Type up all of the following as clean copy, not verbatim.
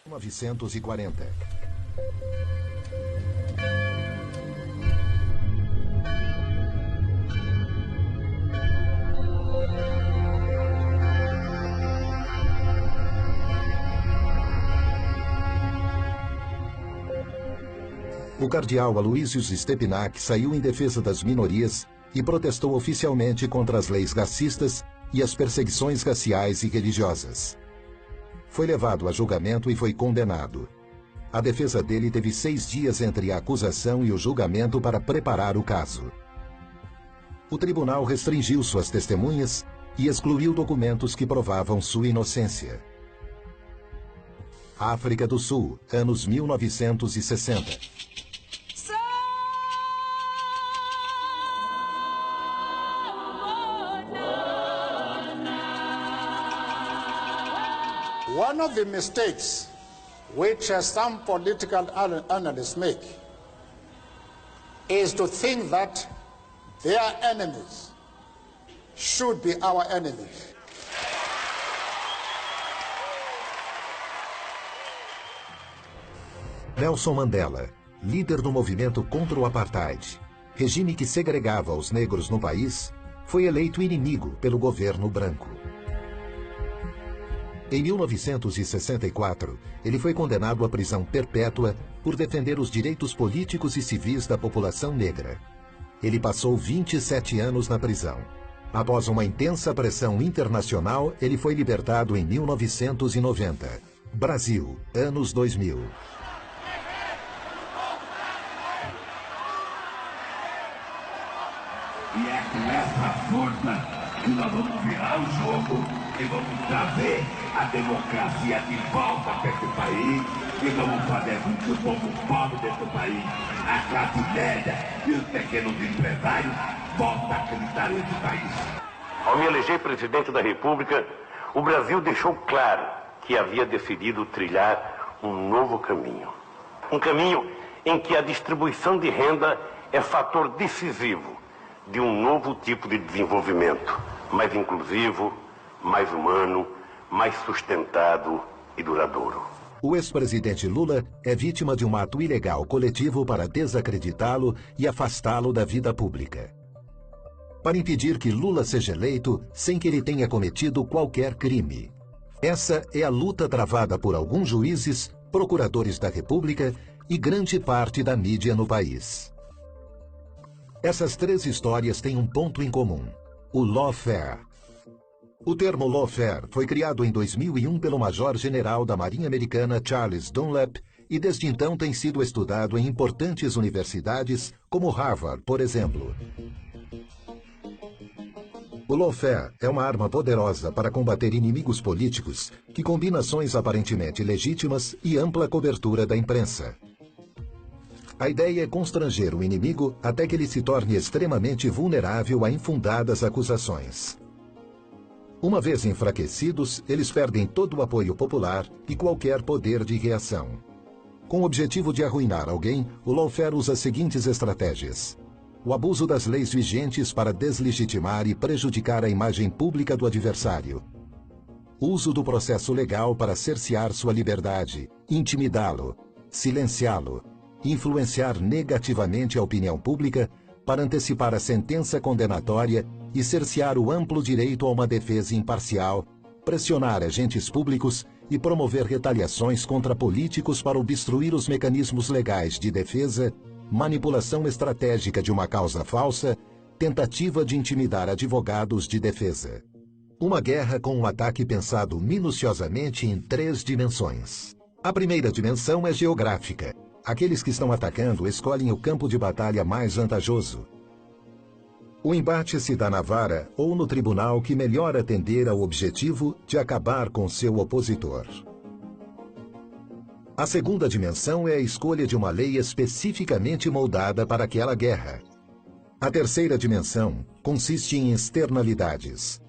1940. O cardeal Aloysius Stepinac saiu em defesa das minorias e protestou oficialmente contra as leis racistas e as perseguições raciais e religiosas. Foi levado a julgamento e foi condenado. A defesa dele teve 6 dias entre a acusação e o julgamento para preparar o caso. O tribunal restringiu suas testemunhas e excluiu documentos que provavam sua inocência. África do Sul, anos 1960. One of the mistakes which some political analysts make is to think that their enemies should be our enemies. Nelson Mandela, líder do movimento contra o apartheid, regime que segregava os negros no país, foi eleito inimigo pelo governo branco. Em 1964, ele foi condenado à prisão perpétua por defender os direitos políticos e civis da população negra. Ele passou 27 anos na prisão. Após uma intensa pressão internacional, ele foi libertado em 1990. Brasil, anos 2000. E é com essa força que nós vamos virar o jogo e vamos trazer a democracia de volta para esse país e vamos fazer com que o povo pobre desse país, a classe média e os pequenos empresários voltem a acreditar nesse país. Ao me eleger presidente da República, o Brasil deixou claro que havia decidido trilhar um novo caminho. Um caminho em que a distribuição de renda é fator decisivo de um novo tipo de desenvolvimento, mais inclusivo, mais humano, mais sustentado e duradouro. O ex-presidente Lula é vítima de um ato ilegal coletivo para desacreditá-lo e afastá-lo da vida pública. Para impedir que Lula seja eleito sem que ele tenha cometido qualquer crime. Essa é a luta travada por alguns juízes, procuradores da República e grande parte da mídia no país. Essas 3 histórias têm um ponto em comum: o lawfare. O termo lawfare foi criado em 2001 pelo major-general da Marinha Americana Charles Dunlap e desde então tem sido estudado em importantes universidades como Harvard, por exemplo. O lawfare é uma arma poderosa para combater inimigos políticos que combina ações aparentemente legítimas e ampla cobertura da imprensa. A ideia é constranger o inimigo até que ele se torne extremamente vulnerável a infundadas acusações. Uma vez enfraquecidos, eles perdem todo o apoio popular e qualquer poder de reação. Com o objetivo de arruinar alguém, o lawfare usa as seguintes estratégias: o abuso das leis vigentes para deslegitimar e prejudicar a imagem pública do adversário, uso do processo legal para cercear sua liberdade, intimidá-lo, silenciá-lo, influenciar negativamente a opinião pública para antecipar a sentença condenatória e cercear o amplo direito a uma defesa imparcial, pressionar agentes públicos e promover retaliações contra políticos para obstruir os mecanismos legais de defesa, manipulação estratégica de uma causa falsa, tentativa de intimidar advogados de defesa. Uma guerra com um ataque pensado minuciosamente em 3 dimensões. A primeira dimensão é geográfica. Aqueles que estão atacando escolhem o campo de batalha mais vantajoso. O embate se dá na vara ou no tribunal que melhor atender ao objetivo de acabar com seu opositor. A segunda dimensão é a escolha de uma lei especificamente moldada para aquela guerra. A terceira dimensão consiste em externalidades.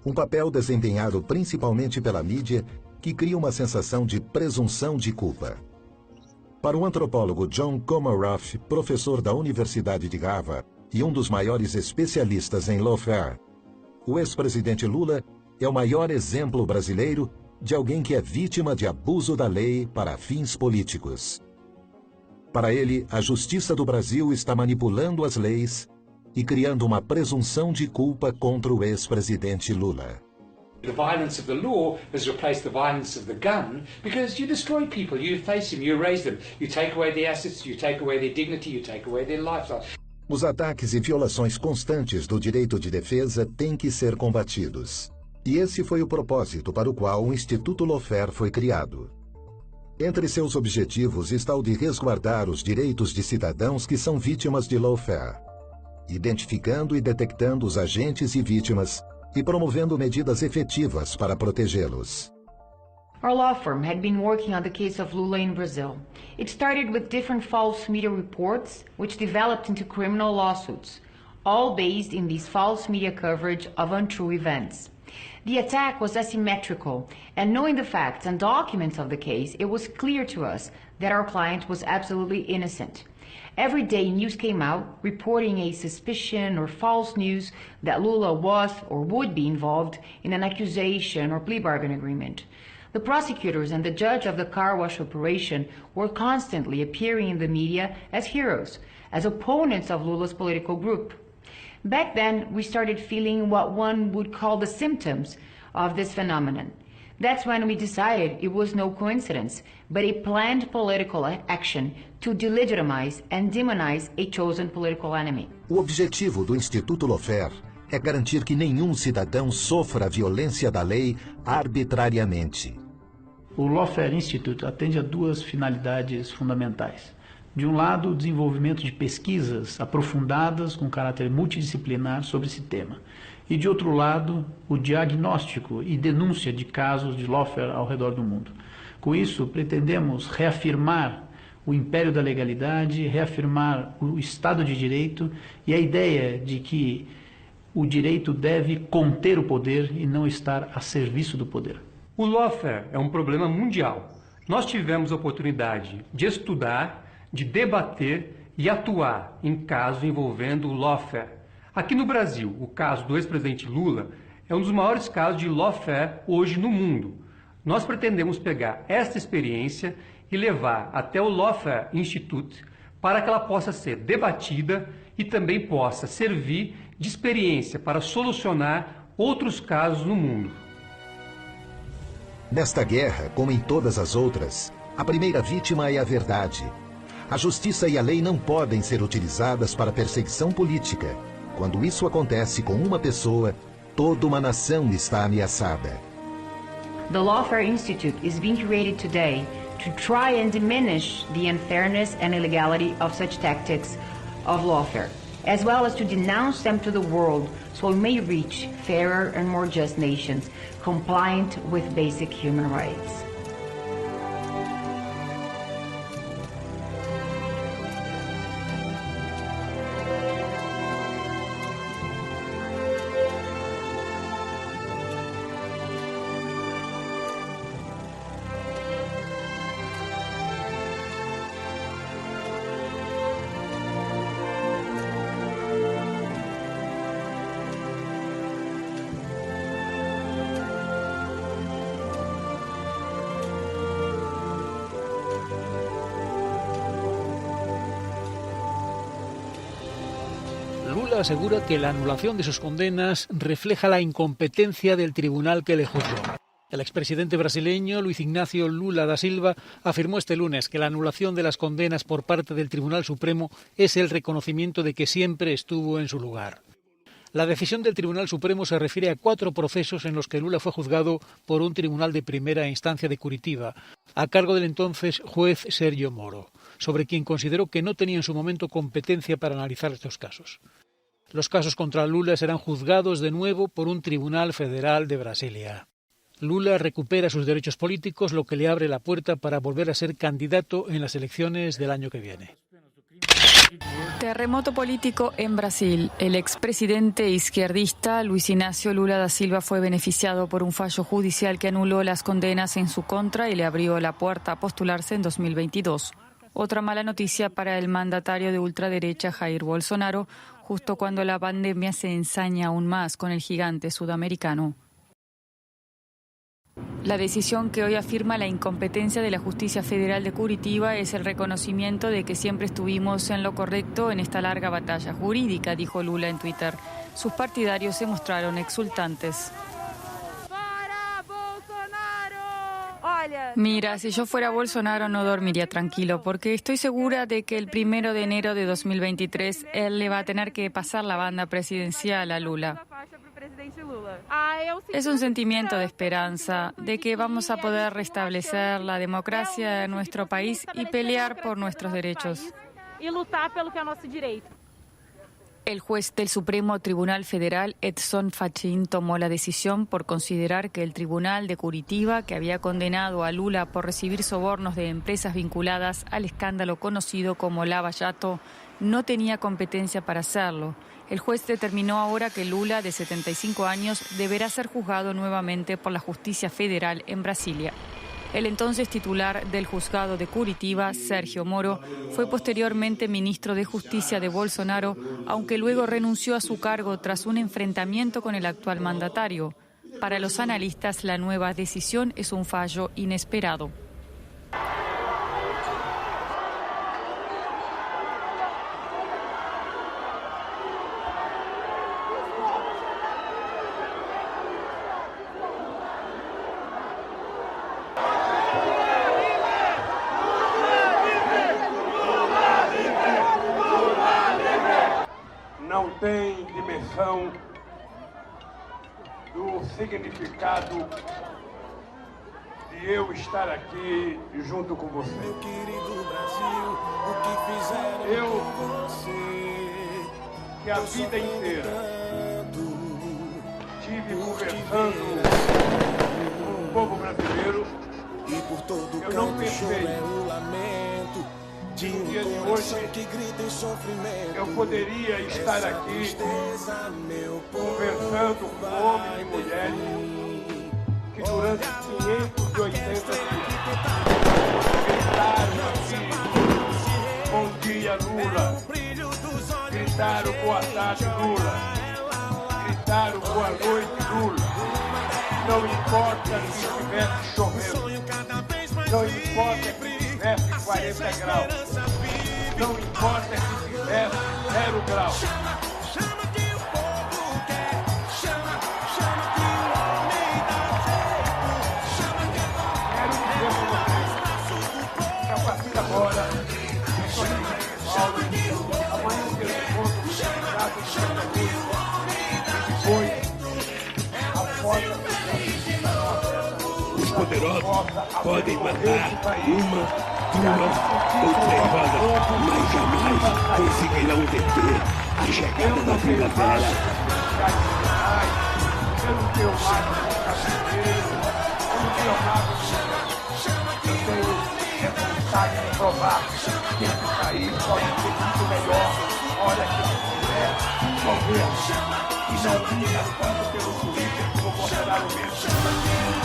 Um papel desempenhado principalmente pela mídia que cria uma sensação de presunção de culpa. Para o antropólogo John Comaroff, professor da Universidade de Harvard e um dos maiores especialistas em lawfare, o ex-presidente Lula é o maior exemplo brasileiro de alguém que é vítima de abuso da lei para fins políticos. Para ele, a justiça do Brasil está manipulando as leis e criando uma presunção de culpa contra o ex-presidente Lula. The violence of the law has replaced the violence of the gun because you destroy people, you deface them, you erase them, you take away their assets, you take away their dignity, you take away their lifestyle. Os ataques e violações constantes do direito de defesa têm que ser combatidos. E esse foi o propósito para o qual o Instituto Lawfare foi criado. Entre seus objetivos está o de resguardar os direitos de cidadãos que são vítimas de lawfare, identificando e detectando os agentes e vítimas e promovendo medidas efetivas para protegê-los. Our law firm had been working on the case of Lula in Brazil. It started with different false media reports, which developed into criminal lawsuits, all based in this false media coverage of untrue events. The attack was asymmetrical, and knowing the facts and documents of the case, it was clear to us that our client was absolutely innocent. Every day news came out reporting a suspicion or false news that Lula was or would be involved in an accusation or plea bargain agreement. The prosecutors and the judge of the car wash operation were constantly appearing in the media as heroes, as opponents of Lula's political group. Back then, we started feeling what one would call the symptoms of this phenomenon. That's when we decided it was no coincidence, but a planned political action to delegitimize and demonize a chosen political enemy. O objetivo do Instituto Lawfare é garantir que nenhum cidadão sofra a violência da lei arbitrariamente. O Lawfare Institute atende a duas finalidades fundamentais. De um lado, o desenvolvimento de pesquisas aprofundadas com caráter multidisciplinar sobre esse tema. E de outro lado, o diagnóstico e denúncia de casos de lawfare ao redor do mundo. Com isso, pretendemos reafirmar o império da legalidade, reafirmar o Estado de Direito e a ideia de que o direito deve conter o poder e não estar a serviço do poder. O lawfare é um problema mundial. Nós tivemos a oportunidade de estudar, de debater e atuar em casos envolvendo o lawfare. Aqui no Brasil, o caso do ex-presidente Lula é um dos maiores casos de lawfare hoje no mundo. Nós pretendemos pegar esta experiência e levar até o Lawfare Institute para que ela possa ser debatida e também possa servir de experiência para solucionar outros casos no mundo. Nesta guerra, como em todas as outras, a primeira vítima é a verdade. A justiça e a lei não podem ser utilizadas para perseguição política. Quando isso acontece com uma pessoa, toda uma nação está ameaçada. The Lawfare Institute is being created today to try and diminish the unfairness and illegality of such tactics of lawfare, as well as to denounce them to the world so we may reach fairer and more just nations compliant with basic human rights. Lula asegura que la anulación de sus condenas refleja la incompetencia del tribunal que le juzgó. El expresidente brasileño Luiz Inácio Lula da Silva afirmó este lunes que la anulación de las condenas por parte del Tribunal Supremo es el reconocimiento de que siempre estuvo en su lugar. La decisión del Tribunal Supremo se refiere a 4 procesos en los que Lula fue juzgado por un tribunal de primera instancia de Curitiba, a cargo del entonces juez Sérgio Moro, sobre quien consideró que no tenía en su momento competencia para analizar estos casos. Los casos contra Lula serán juzgados de nuevo por un tribunal federal de Brasilia. Lula recupera sus derechos políticos, lo que le abre la puerta para volver a ser candidato en las elecciones del año que viene. Terremoto político en Brasil. El expresidente izquierdista Luiz Inácio Lula da Silva fue beneficiado por un fallo judicial que anuló las condenas en su contra y le abrió la puerta a postularse en 2022. Otra mala noticia para el mandatario de ultraderecha Jair Bolsonaro, justo cuando la pandemia se ensaña aún más con el gigante sudamericano. La decisión que hoy afirma la incompetencia de la Justicia Federal de Curitiba es el reconocimiento de que siempre estuvimos en lo correcto en esta larga batalla jurídica, dijo Lula en Twitter. Sus partidarios se mostraron exultantes. Mira, si yo fuera Bolsonaro no dormiría tranquilo, porque estoy segura de que el 1 de enero de 2023 él le va a tener que pasar la banda presidencial a Lula. Es un sentimiento de esperanza, de que vamos a poder restablecer la democracia en nuestro país y pelear por nuestros derechos. El juez del Supremo Tribunal Federal, Edson Fachin, tomó la decisión por considerar que el Tribunal de Curitiba, que había condenado a Lula por recibir sobornos de empresas vinculadas al escándalo conocido como Lava Jato, no tenía competencia para hacerlo. El juez determinó ahora que Lula, de 75 años, deberá ser juzgado nuevamente por la Justicia Federal en Brasilia. El entonces titular del juzgado de Curitiba, Sérgio Moro, fue posteriormente ministro de Justicia de Bolsonaro, aunque luego renunció a su cargo tras un enfrentamiento con el actual mandatario. Para los analistas, la nueva decisión es un fallo inesperado. Não tem dimensão do significado de eu estar aqui junto com você. Meu querido Brasil, o que fizeram eu com você, que a vida inteira tive conversando com o povo brasileiro, e por todo eu não pensei no dia de hoje eu poderia estar aqui conversando com homens e mulheres que durante 580 dias gritaram aqui, bom dia Lula, gritaram boa tarde Lula, gritaram boa noite Lula, não importa se estivesse chovendo, não importa se tivesse 40 graus, não importa se tivesse 0 graus. Chama que o povo quer, chama que o homem dá jeito, chama que quero dizer para vocês que a partir de agora, eu estou aqui em São Paulo, amanhã eu terei um encontro com o candidato de Santa Cruz, e depois a porta Os poderosos podem matar uma, duas ou 3 rodas, mas jamais conseguirão deter a chegada da primavera. Eu não tenho mágoa com caminhoneiro, eu não tenho mágoa com... Eu tenho essa vontade de provar que esse país pode ser muito melhor. Olha que se governo e não fica tanto pelo político como o Bolsonaro mesmo.